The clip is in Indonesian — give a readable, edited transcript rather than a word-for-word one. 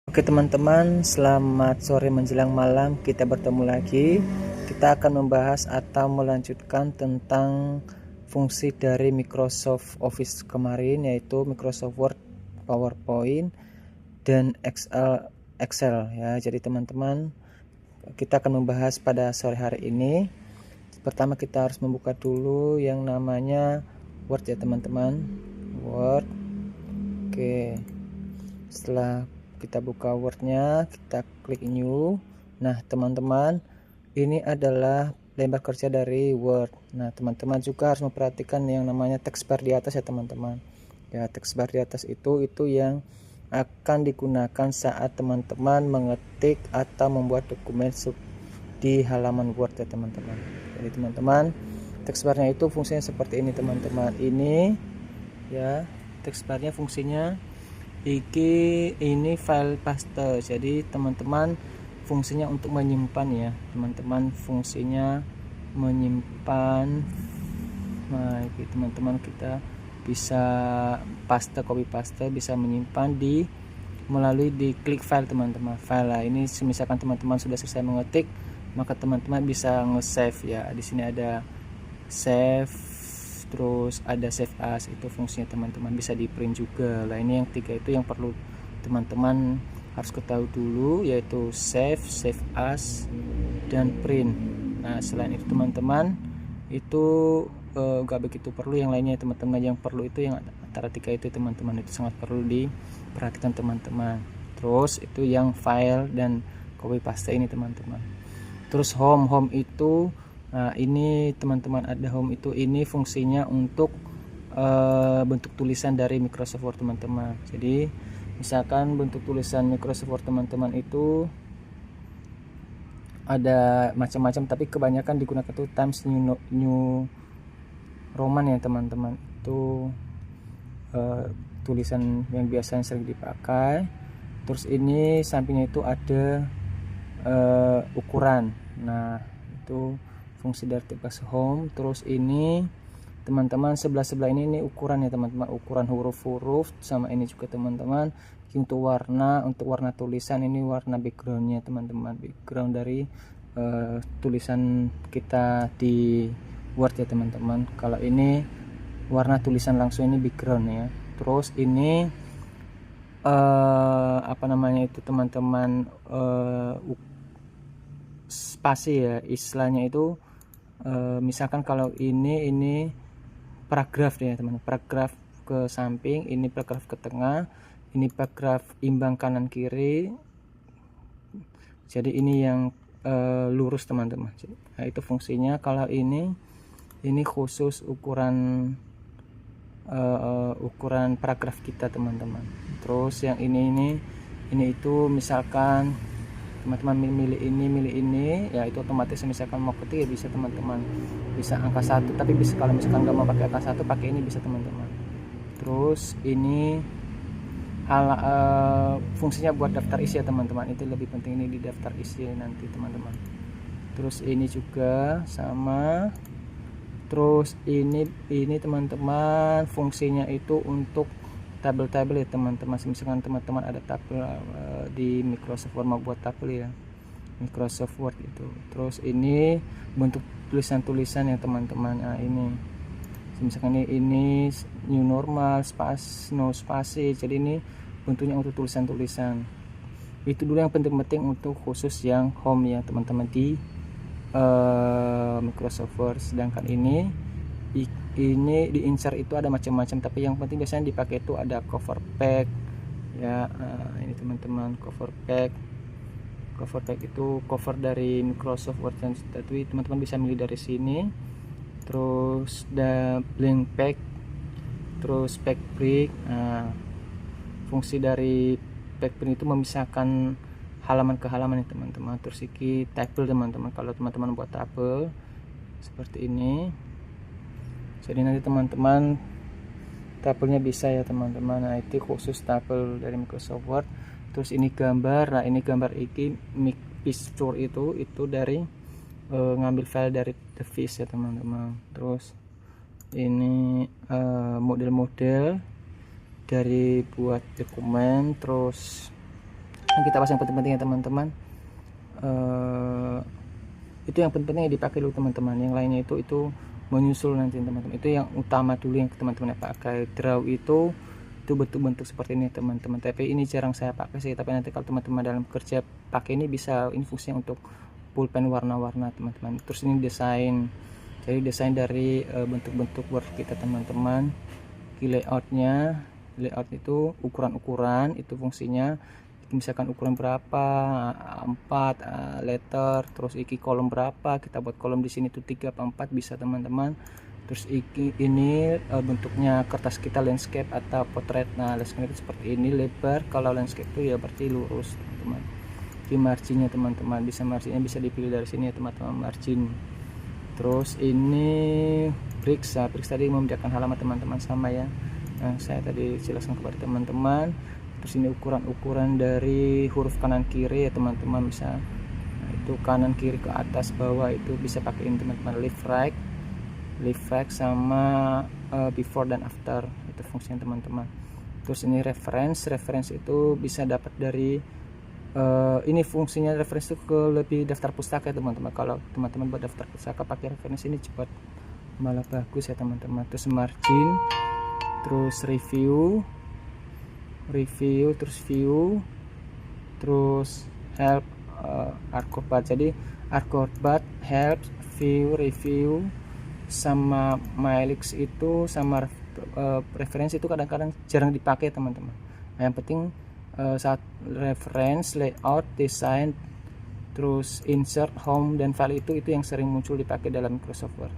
Oke teman-teman, selamat sore menjelang malam. Kita bertemu lagi. Kita akan membahas atau melanjutkan tentang fungsi dari Microsoft Office kemarin, yaitu Microsoft Word, PowerPoint, dan Excel ya. Jadi teman-teman, kita akan membahas pada sore hari ini. Pertama kita harus membuka dulu yang namanya Word ya teman-teman. Word. Oke. Setelah kita buka Word-nya, kita klik new. Nah teman-teman, ini adalah lembar kerja dari Word. Nah teman-teman juga harus memperhatikan yang namanya text bar di atas ya teman-teman. Ya, text bar di atas itu yang akan digunakan saat teman-teman mengetik atau membuat dokumen di halaman Word ya teman-teman. Jadi teman-teman, text barnya itu fungsinya seperti ini teman-teman. Ini ya, text barnya fungsinya ini file paste. Jadi teman-teman, fungsinya untuk menyimpan ya teman-teman, fungsinya menyimpan. Nah ini teman-teman, kita bisa copy paste, bisa menyimpan melalui di klik file teman-teman. File lah ini, misalkan teman-teman sudah selesai mengetik, maka teman-teman bisa nge-save ya. Di sini ada save, terus ada save as, itu fungsinya teman-teman. Bisa di print juga lah. Ini yang tiga itu yang perlu teman-teman harus ketahui dulu, yaitu save as, dan print. Nah selain itu teman-teman, itu gak begitu perlu yang lainnya teman-teman. Yang perlu itu yang antara tiga itu teman-teman, itu sangat perlu diperhatikan teman-teman. Terus itu yang file dan copy paste ini teman-teman. Terus home itu, nah ini teman-teman, ada home itu, ini fungsinya untuk bentuk tulisan dari Microsoft Word teman-teman. Jadi misalkan bentuk tulisan Microsoft Word teman-teman itu ada macam-macam, tapi kebanyakan digunakan tuh Times New Roman ya teman-teman. Itu tulisan yang biasanya sering dipakai. Terus ini sampingnya itu ada ukuran. Nah itu fungsi dari text home. Terus ini teman-teman, sebelah ini ukuran ya teman-teman, ukuran huruf-huruf. Sama ini juga teman-teman, untuk warna tulisan, ini warna backgroundnya teman-teman, background dari tulisan kita di Word ya teman-teman. Kalau ini warna tulisan langsung, ini background ya. Terus ini apa namanya itu teman-teman, spasi ya istilahnya itu. Misalkan kalau ini paragraf ya teman, paragraf ke samping, ini paragraf ke tengah, ini paragraf imbang kanan kiri. Jadi ini yang lurus teman-teman. Nah itu fungsinya. Kalau ini khusus ukuran ukuran paragraf kita teman-teman. Terus yang ini itu misalkan teman-teman milih ini ya, itu otomatis misalkan mau ketik ya bisa teman-teman, bisa angka 1, tapi bisa kalau misalkan nggak mau pakai angka 1, pakai ini bisa teman-teman. Terus ini fungsinya buat daftar isi ya teman-teman, itu lebih penting ini di daftar isi nanti teman-teman. Terus ini juga sama. Terus ini teman-teman, fungsinya itu untuk tabel-tabel ya teman-teman. Misalkan teman-teman ada tabel di Microsoft Word, mau buat tabel ya Microsoft Word itu. Terus ini bentuk tulisan-tulisan ya teman-teman. Nah ini misalkan ini new normal, no spasi. Jadi ini bentuknya untuk tulisan-tulisan. Itu dulu yang penting-penting untuk khusus yang home ya teman-teman di Microsoft Word. Sedangkan ini di insert itu ada macam-macam, tapi yang penting biasanya dipakai itu ada cover pack ya. Ini teman-teman, cover pack itu cover dari Microsoft Word, tapi teman-teman bisa milih dari sini. Terus ada blank pack, terus pack break. Nah fungsi dari pack break itu memisahkan halaman ke halaman ya teman-teman. Terus ini tabel teman-teman, kalau teman-teman buat tabel seperti ini, jadi nanti teman-teman tabelnya bisa ya teman-teman. Nah itu khusus tabel dari Microsoft Word. Terus ini gambar. Nah ini gambar ini picture itu dari ngambil file dari The Fish ya teman-teman. Terus ini model-model dari buat dokumen. Terus Yang kita bahas yang penting-penting ya teman-teman. Itu yang penting dipakai dulu teman-teman. Yang lainnya itu menyusul nanti teman-teman. Itu yang utama dulu yang teman-teman pakai. Draw itu bentuk-bentuk seperti ini teman-teman, tapi ini jarang saya pakai sih. Tapi nanti kalau teman-teman dalam kerja pakai ini, bisa ini fungsinya untuk pulpen warna-warna teman-teman. Terus ini desain, jadi desain dari bentuk-bentuk Word kita teman-teman. Layout itu ukuran-ukuran, itu fungsinya misalkan ukuran berapa, 4 letter, terus iki kolom berapa, kita buat kolom di sini tuh 3 atau 4 bisa teman-teman. Terus ini bentuknya kertas kita landscape atau potret. Nah, landscape itu seperti ini, lebar. Kalau landscape itu ya berarti lurus teman-teman. Di marginnya teman-teman, marginnya bisa dipilih dari sini ya teman-teman, margin. Terus ini bricks tadi membedakan halaman teman-teman sama ya yang saya tadi jelaskan kepada teman-teman. Terus ini ukuran dari huruf kanan kiri ya teman-teman, bisa itu kanan kiri ke atas bawah itu bisa pakai ini teman-teman, left right sama before dan after, itu fungsinya teman-teman. Terus ini reference itu bisa dapat dari ini fungsinya reference itu ke lebih daftar pustaka ya teman-teman. Kalau teman-teman buat daftar pustaka pakai reference ini cepat, malah bagus ya teman-teman. Terus margin, terus review, terus view, terus help, arcobat. Jadi arcobat, help, view, review sama mylinks itu sama referensi itu kadang-kadang jarang dipakai teman-teman. Nah, yang penting saat reference, layout, design, terus insert, home dan file itu yang sering muncul dipakai dalam Microsoft Word.